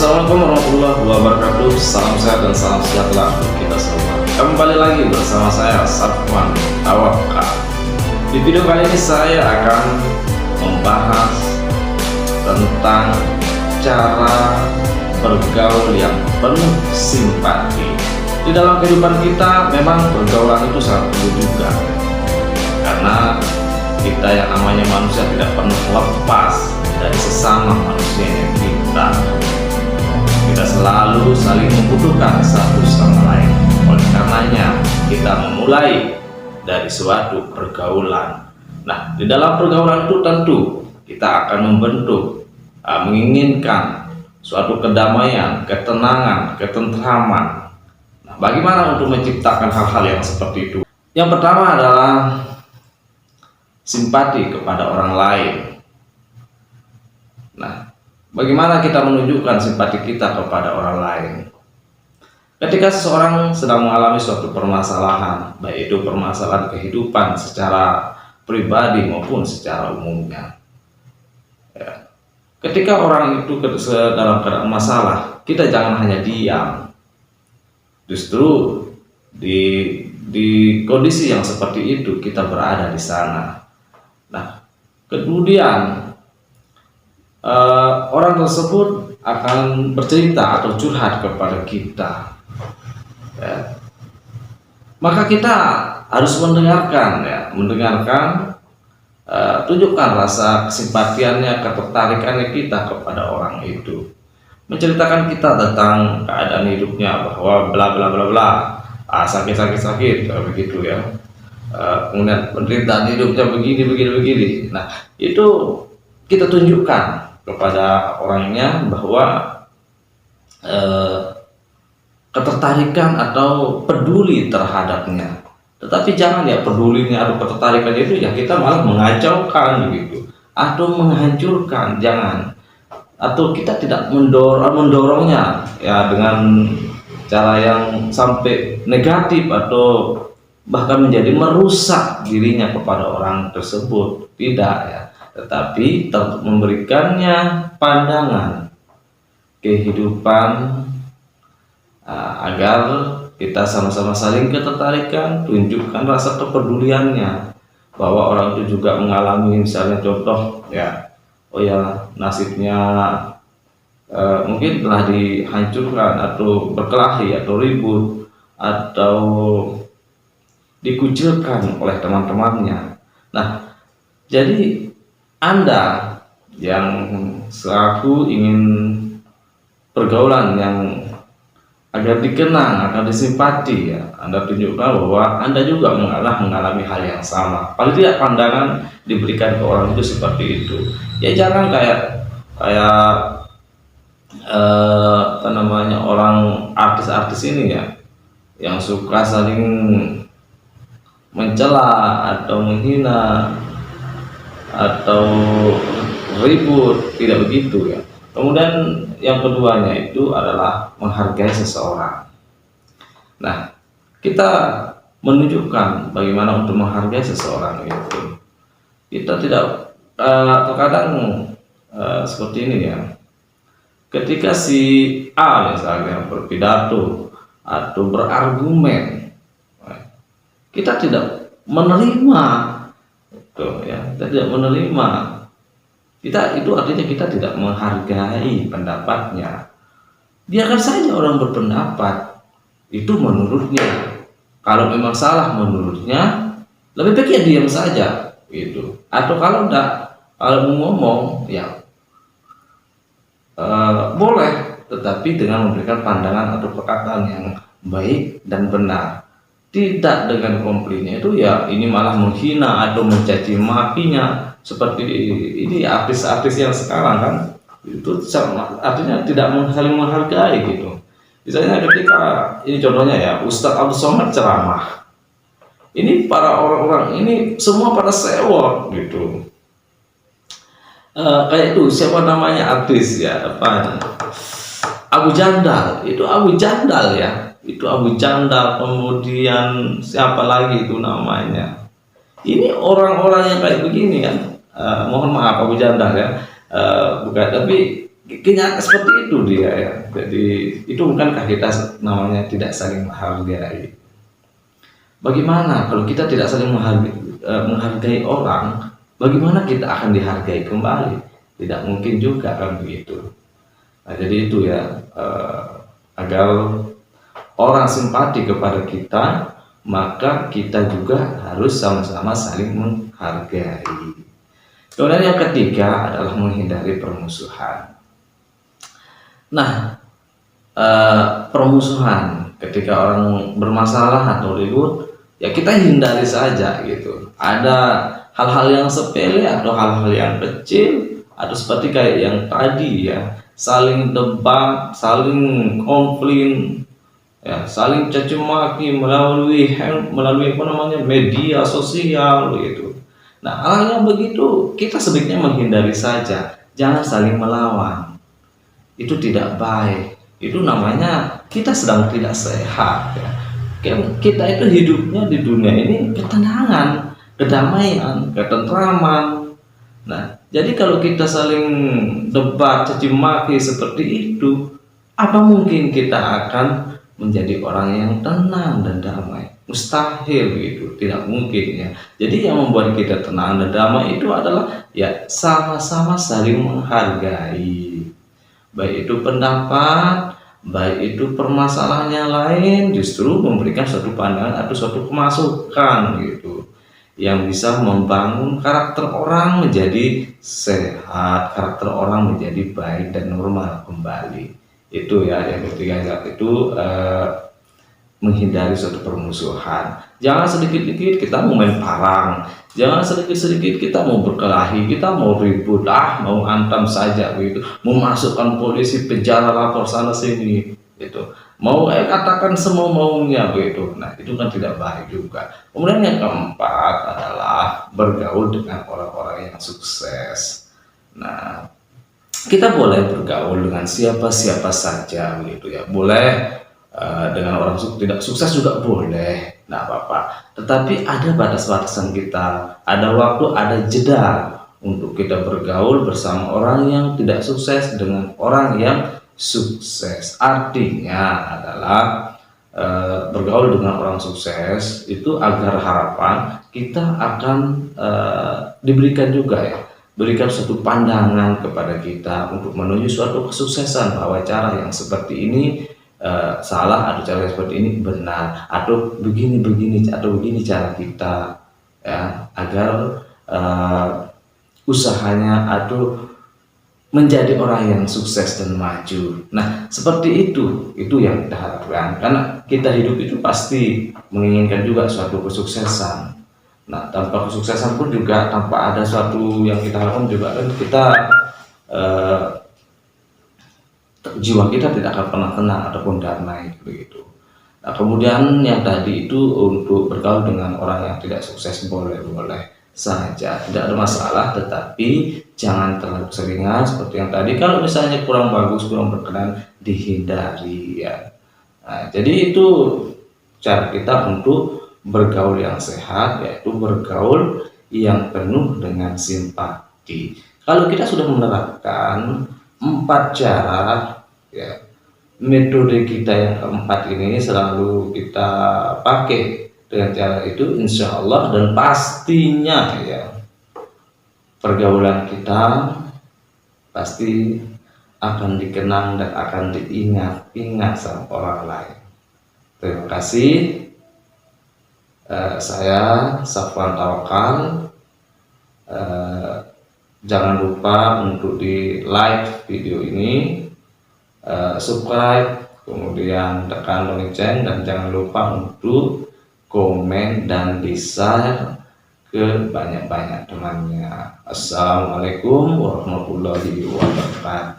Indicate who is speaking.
Speaker 1: Assalamualaikum warahmatullahi wabarakatuh. Salam sehat dan salam sejahtera untuk kita semua. Kembali lagi bersama saya Safwan Tawakal. Di video kali ini saya akan membahas tentang cara bergaul yang penuh simpati. Di dalam kehidupan kita memang pergaulan itu sangat perlu juga, karena kita yang namanya manusia tidak pernah lepas dari sesama manusia yang kita selalu saling membutuhkan satu sama lain. Oleh karenanya kita memulai dari suatu pergaulan. Nah, di dalam pergaulan itu tentu kita akan membentuk, menginginkan suatu kedamaian, ketenangan, ketentraman. Nah, bagaimana untuk menciptakan hal-hal yang seperti itu? Yang pertama adalah simpati kepada orang lain. Nah, bagaimana kita menunjukkan simpati kita kepada orang lain? Ketika seseorang sedang mengalami suatu permasalahan, baik itu permasalahan kehidupan secara pribadi maupun secara umumnya, ya. Ketika orang itu dalam keadaan masalah, kita jangan hanya diam. Justru di kondisi yang seperti itu kita berada di sana. Nah, kemudian orang tersebut akan bercerita atau curhat kepada kita, ya. Maka kita harus mendengarkan, ya, tunjukkan rasa kesimpatiannya, ketertarikannya kita kepada orang itu, menceritakan kita tentang keadaan hidupnya, bahwa bla bla bla bla, sakit begitu, ya. Kemudian penderitaan hidupnya begini. Nah, itu kita tunjukkan kepada orangnya bahwa ketertarikan atau peduli terhadapnya. Tetapi jangan, ya, pedulinya atau ketertarikan itu ya kita malah mengacaukan begitu atau menghancurkan, jangan. Atau kita tidak mendorongnya, ya, dengan cara yang sampai negatif atau bahkan menjadi merusak dirinya kepada orang tersebut, tidak, ya. Tetapi memberikannya pandangan kehidupan, agar kita sama-sama saling ketertarikan, tunjukkan rasa kepeduliannya, bahwa orang itu juga mengalami, misalnya contoh, ya, oh ya, nasibnya mungkin telah dihancurkan atau berkelahi atau ribut atau dikucilkan oleh teman-temannya. Nah, jadi Anda yang selaku ingin pergaulan yang agar dikenang, agar disimpati, ya, Anda tunjukkan bahwa Anda juga mengalami hal yang sama. Paling tidak pandangan diberikan ke orang itu seperti itu. Ya, jangan kayak orang artis-artis ini, ya, yang suka saling mencela atau menghina atau ribut, tidak begitu, ya. Kemudian yang keduanya itu adalah menghargai seseorang. Nah, kita menunjukkan bagaimana untuk menghargai seseorang itu. Kita tidak terkadang seperti ini, ya. Ketika si A misalnya berpidato atau berargumen, kita tidak menerima, ya, kita tidak menerima. Itu artinya kita tidak menghargai pendapatnya. Biarkan saja orang berpendapat, itu menurutnya. Kalau memang salah menurutnya, lebih baik ya diam saja, gitu. Atau kalau mau ngomong, ya, boleh, tetapi dengan memberikan pandangan atau perkataan yang baik dan benar. Tidak dengan komplainnya itu, ya, ini malah menghina atau mencaci makinya, seperti ini artis-artis yang sekarang, kan, itu artinya tidak saling menghargai, gitu. Misalnya ketika ini contohnya, ya, Ustadz Abdul Somad ceramah, ini para orang-orang ini semua pada sewot, gitu. Kayak itu, siapa namanya artis, ya, apa, Abu Jandal, itu Abu Jandal, ya, itu Abu Jandal. Kemudian siapa lagi itu namanya, ini orang-orang yang kayak begini, kan. Mohon maaf Abu Jandal, ya, bukan, tapi Kenyataan seperti itu dia ya. Jadi itu bukankah kita namanya tidak saling menghargai? Bagaimana kalau kita tidak saling menghargai orang, bagaimana kita akan dihargai kembali? Tidak mungkin juga kan begitu. Nah, jadi itu ya, agar orang simpati kepada kita, maka kita juga harus sama-sama saling menghargai. Kemudian yang ketiga adalah menghindari permusuhan. Nah, permusuhan ketika orang bermasalah atau ribut, ya kita hindari saja gitu. Ada hal-hal yang sepele atau hal-hal yang kecil, atau seperti kayak yang tadi ya, saling debat, saling konflik, ya, saling caci maki melalui apa namanya, media sosial gitu. Nah, hal yang begitu kita sebaiknya menghindari saja, jangan saling melawan. Itu tidak baik. Itu namanya kita sedang tidak sehat ya. Kita itu hidupnya di dunia ini ketenangan, kedamaian, ketentraman. Nah, jadi kalau kita saling debat, caci maki seperti itu, apa mungkin kita akan menjadi orang yang tenang dan damai? Mustahil gitu, tidak mungkin ya. Jadi yang membuat kita tenang dan damai itu adalah ya sama-sama saling menghargai. Baik itu pendapat, baik itu permasalahan yang lain, justru memberikan suatu pandangan atau suatu pemasukan gitu, yang bisa membangun karakter orang menjadi sehat, karakter orang menjadi baik dan normal kembali. Itu ya yang ketiga itu, menghindari suatu permusuhan. Jangan sedikit-sedikit kita mau main parang, jangan sedikit-sedikit kita mau berkelahi, kita mau ribut, mau antam saja begitu, mau masukkan polisi, penjara, lapor sana sini gitu, mau katakan semua maunya begitu. Nah, itu kan tidak baik juga. Kemudian yang keempat adalah bergaul dengan orang-orang yang sukses. Nah, kita boleh bergaul dengan siapa-siapa saja begitu ya, boleh dengan orang tidak sukses juga boleh, tidak apa-apa. Tetapi ada batas-batasan kita, ada waktu, ada jeda untuk kita bergaul bersama orang yang tidak sukses dengan orang yang sukses. Artinya adalah bergaul dengan orang sukses itu agar harapan kita akan diberikan juga ya, berikan suatu pandangan kepada kita untuk menuju suatu kesuksesan, bahwa cara yang seperti ini salah, atau cara seperti ini benar, atau begini cara kita ya, agar usahanya atau menjadi orang yang sukses dan maju. Nah, seperti itu yang kita harapkan, karena kita hidup itu pasti menginginkan juga suatu kesuksesan. Nah, tanpa kesuksesan pun juga, tanpa ada suatu yang kita harapkan juga kan kita jiwa kita tidak akan pernah tenang ataupun damai begitu. Nah, kemudian yang tadi itu untuk bergaul dengan orang yang tidak sukses boleh saja, tidak ada masalah, tetapi jangan terlalu seringan seperti yang tadi. Kalau misalnya kurang bagus, kurang berkenan, dihindari ya. Nah, jadi itu cara kita untuk bergaul yang sehat, yaitu bergaul yang penuh dengan simpati. Kalau kita sudah menerapkan 4 cara ya, metode kita yang keempat ini selalu kita pakai dengan cara itu, insya Allah dan pastinya ya, pergaulan kita pasti akan dikenang dan akan diingat sama orang lain. Terima kasih. Saya Safwan Tawakal. Jangan lupa untuk di like video ini, subscribe, kemudian tekan lonceng, dan jangan lupa untuk komen dan di share ke banyak-banyak temannya. Assalamualaikum warahmatullahi wabarakatuh.